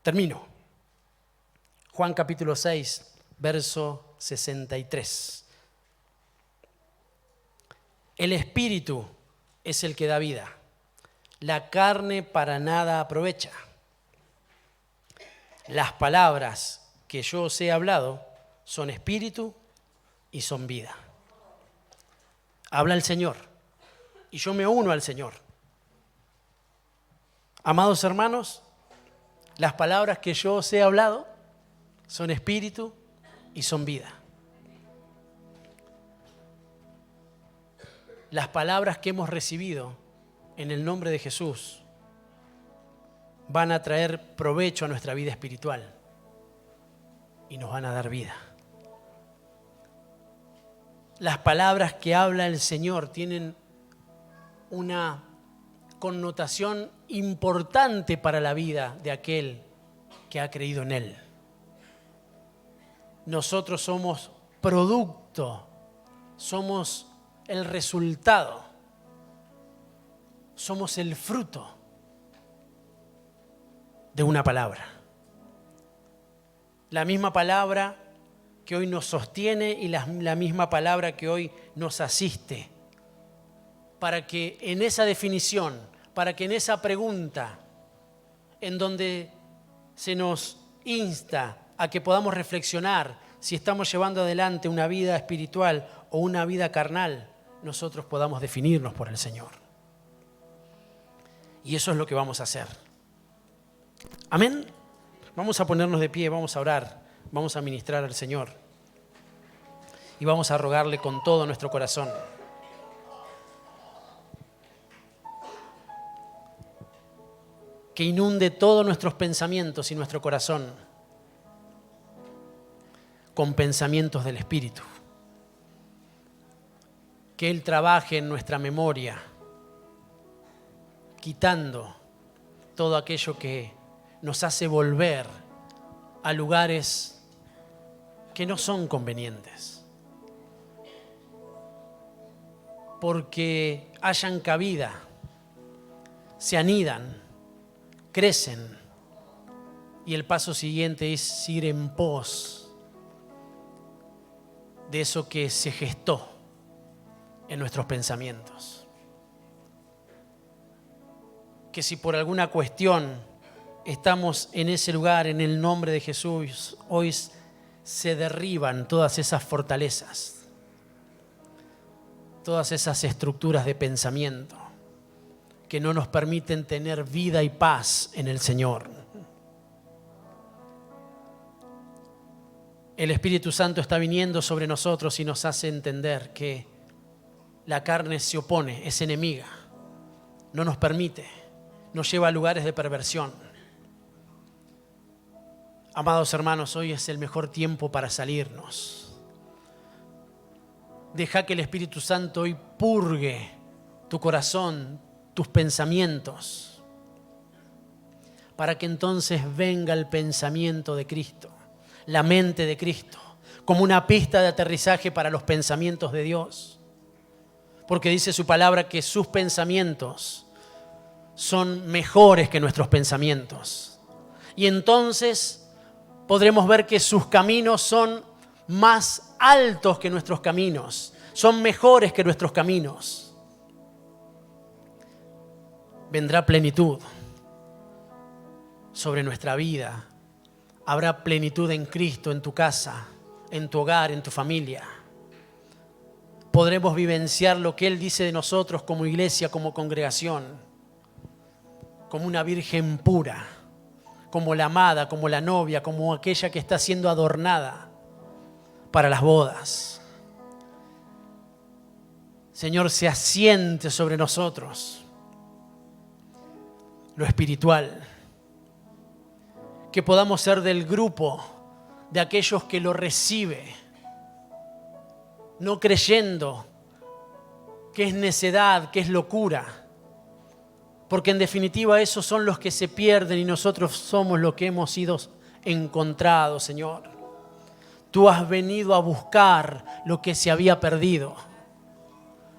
Termino. Juan capítulo 6, verso 63. El Espíritu es el que da vida. La carne para nada aprovecha. Las palabras que yo os he hablado son espíritu y son vida. Habla el Señor y yo me uno al Señor. Amados hermanos, las palabras que yo os he hablado son espíritu y son vida. Las palabras que hemos recibido en el nombre de Jesús van a traer provecho a nuestra vida espiritual y nos van a dar vida. Las palabras que habla el Señor tienen una connotación importante para la vida de aquel que ha creído en Él. Nosotros somos producto, somos el resultado, somos el fruto de una palabra. La misma palabra que hoy nos sostiene y la misma palabra que hoy nos asiste para que en esa definición, para que en esa pregunta, en donde se nos insta a que podamos reflexionar si estamos llevando adelante una vida espiritual o una vida carnal, nosotros podamos definirnos por el Señor. Y eso es lo que vamos a hacer. Amén. Vamos a ponernos de pie, vamos a orar, vamos a ministrar al Señor y vamos a rogarle con todo nuestro corazón que inunde todos nuestros pensamientos y nuestro corazón con pensamientos del Espíritu. Que Él trabaje en nuestra memoria, quitando todo aquello que nos hace volver a lugares que no son convenientes, porque hallan cabida, se anidan, crecen, y el paso siguiente es ir en pos de eso que se gestó en nuestros pensamientos. Que si por alguna cuestión estamos en ese lugar, en el nombre de Jesús, hoy se derriban todas esas fortalezas, todas esas estructuras de pensamiento que no nos permiten tener vida y paz en el Señor. El Espíritu Santo está viniendo sobre nosotros y nos hace entender que la carne se opone, es enemiga, no nos permite, nos lleva a lugares de perversión. Amados hermanos, hoy es el mejor tiempo para salirnos. Deja que el Espíritu Santo hoy purgue tu corazón, tus pensamientos, para que entonces venga el pensamiento de Cristo, la mente de Cristo, como una pista de aterrizaje para los pensamientos de Dios. Porque dice su palabra que sus pensamientos son mejores que nuestros pensamientos. Y entonces podremos ver que sus caminos son más altos que nuestros caminos, son mejores que nuestros caminos. Vendrá plenitud sobre nuestra vida. Habrá plenitud en Cristo, en tu casa, en tu hogar, en tu familia. Podremos vivenciar lo que Él dice de nosotros como iglesia, como congregación, como una virgen pura, como la amada, como la novia, como aquella que está siendo adornada para las bodas. Señor, se asiente sobre nosotros lo espiritual, que podamos ser del grupo de aquellos que lo recibe, no creyendo que es necedad, que es locura, porque en definitiva esos son los que se pierden y nosotros somos los que hemos sido encontrados, Señor. Tú has venido a buscar lo que se había perdido.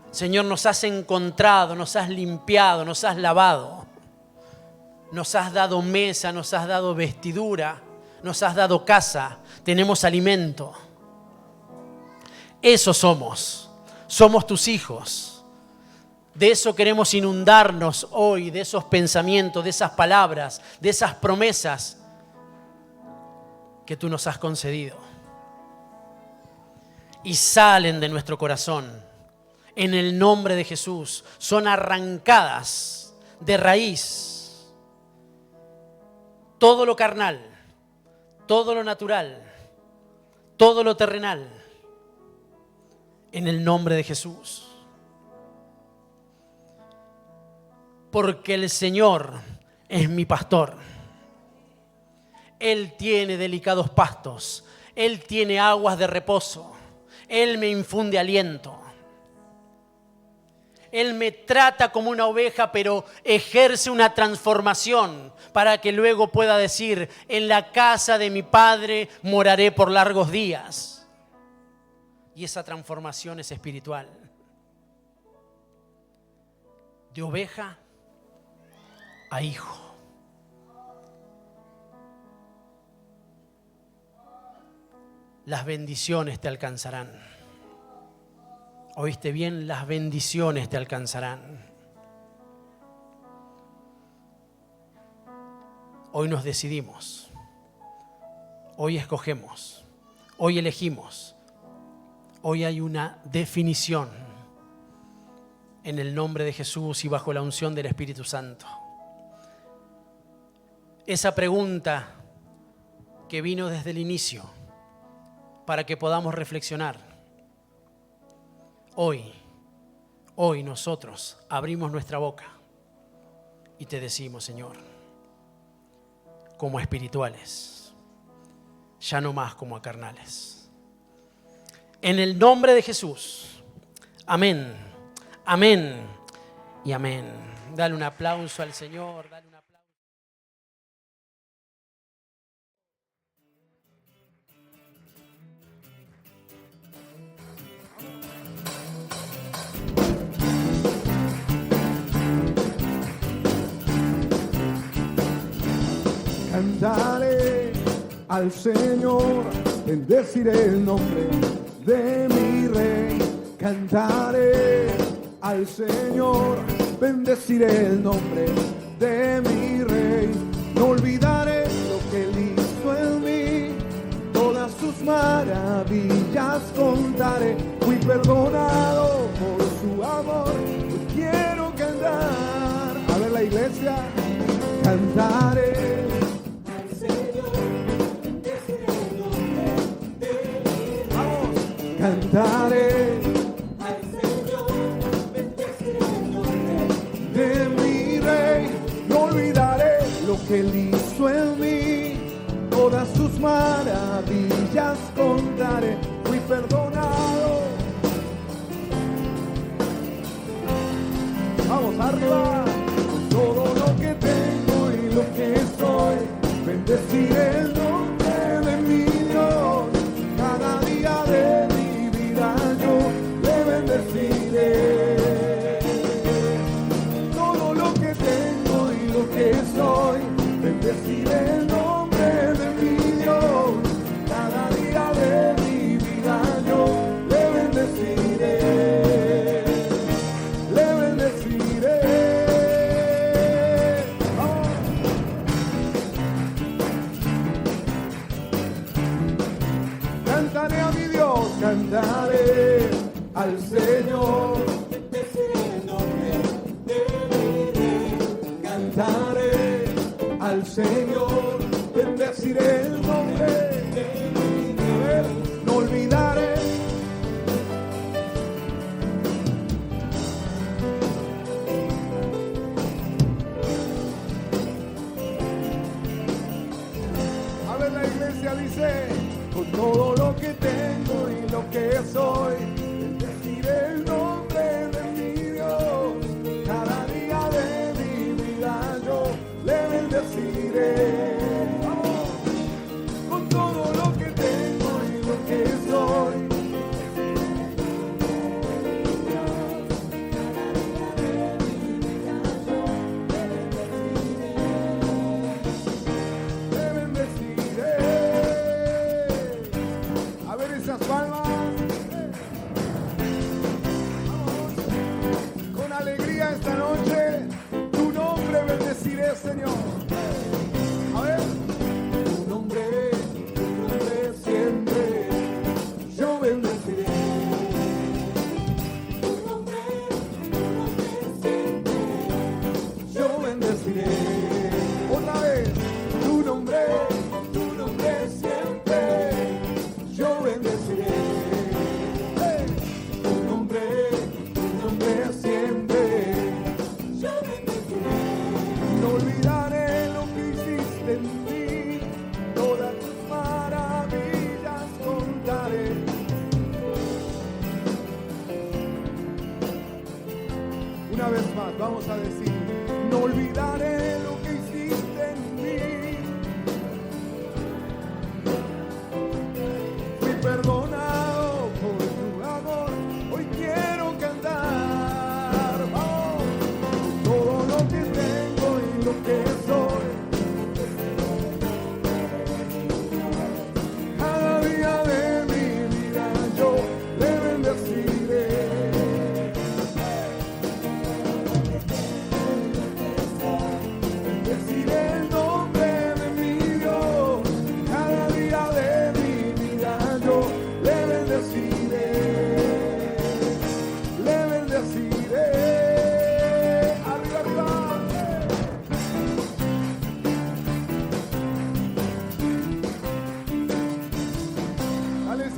Señor, nos has encontrado, nos has limpiado, nos has lavado. Nos has dado mesa, nos has dado vestidura, nos has dado casa, tenemos alimento. Eso somos tus hijos. De eso queremos inundarnos hoy, de esos pensamientos, de esas palabras, de esas promesas que tú nos has concedido. Y salen de nuestro corazón, en el nombre de Jesús, son arrancadas de raíz. Todo lo carnal, todo lo natural, todo lo terrenal, en el nombre de Jesús. Porque el Señor es mi pastor. Él tiene delicados pastos, Él tiene aguas de reposo, Él me infunde aliento. Él me trata como una oveja, pero ejerce una transformación para que luego pueda decir: en la casa de mi Padre moraré por largos días. Y esa transformación es espiritual. De oveja a hijo. Las bendiciones te alcanzarán. Oíste bien, las bendiciones te alcanzarán. Hoy nos decidimos, hoy escogemos, hoy elegimos, hoy hay una definición en el nombre de Jesús y bajo la unción del Espíritu Santo. Esa pregunta que vino desde el inicio para que podamos reflexionar. Hoy nosotros abrimos nuestra boca y te decimos, Señor, como espirituales, ya no más como a carnales. En el nombre de Jesús, amén, amén y amén. Dale un aplauso al Señor, dale un aplauso. Cantaré al Señor, bendeciré el nombre de mi Rey. Cantaré al Señor, bendeciré el nombre de mi Rey. No olvidaré lo que Él hizo en mí, todas sus maravillas contaré. Fui perdonado por su amor, y quiero cantar. A ver la iglesia, cantaré. Cantaré al Señor, bendeciré el nombre de mi Rey. No olvidaré lo que Él hizo en mí, todas sus maravillas contaré. Fui perdonado. Vamos arriba. Todo lo que tengo y lo que soy, bendeciré el nombre de mi Dios. Cada día de bendeciré. Todo lo que tengo y lo que soy, bendeciré el nombre de mi Dios. Cada día de mi vida yo le bendeciré, le bendeciré. Oh. Cantaré a mi Dios, cantaré al Señor, bendeciré el nombre de mi Rey. Cantaré al Señor, bendeciré el nombre de mi Rey. No olvidaré. A ver, la iglesia dice: con todo lo que tengo y lo que soy, el nombre de mi Dios. Cada día de mi vida yo le bendeciré. Vamos. Con todo lo que tengo y lo que soy, le bendeciré. A ver esas palmas. Esta noche tu nombre bendeciré, Señor. A ver, tu nombre siempre yo bendeciré. Tu nombre siempre yo bendeciré. Otra vez, tu nombre siempre yo bendeciré. Tu nombre siempre. No olvidaré lo que hiciste en mí, todas tus maravillas contaré. Una vez más, vamos a decir: no olvidaré lo que hiciste en mí. Fui perdonado por tu amor, hoy quiero cantar. Vamos, todo lo que tengo y lo que soy, cada día de mi vida yo le bendeciré.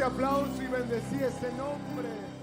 aplauso y bendecí ese nombre.